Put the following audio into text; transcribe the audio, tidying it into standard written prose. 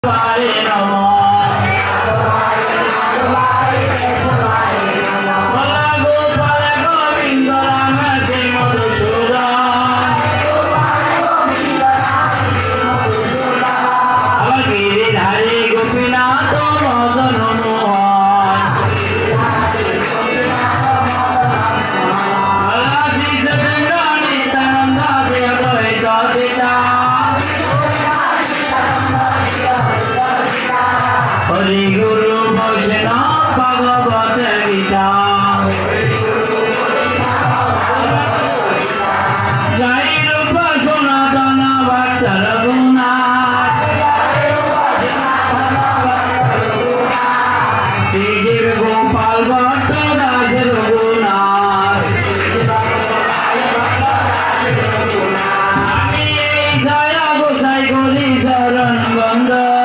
পারে নমঃ हरि गुरु वैष्णव भगवत गीता जय रूप सनातन भक्त रघुनाथ श्रीजीव गोपाल भट्ट दास रघुनाथ गोसाई गोरी शरण बंद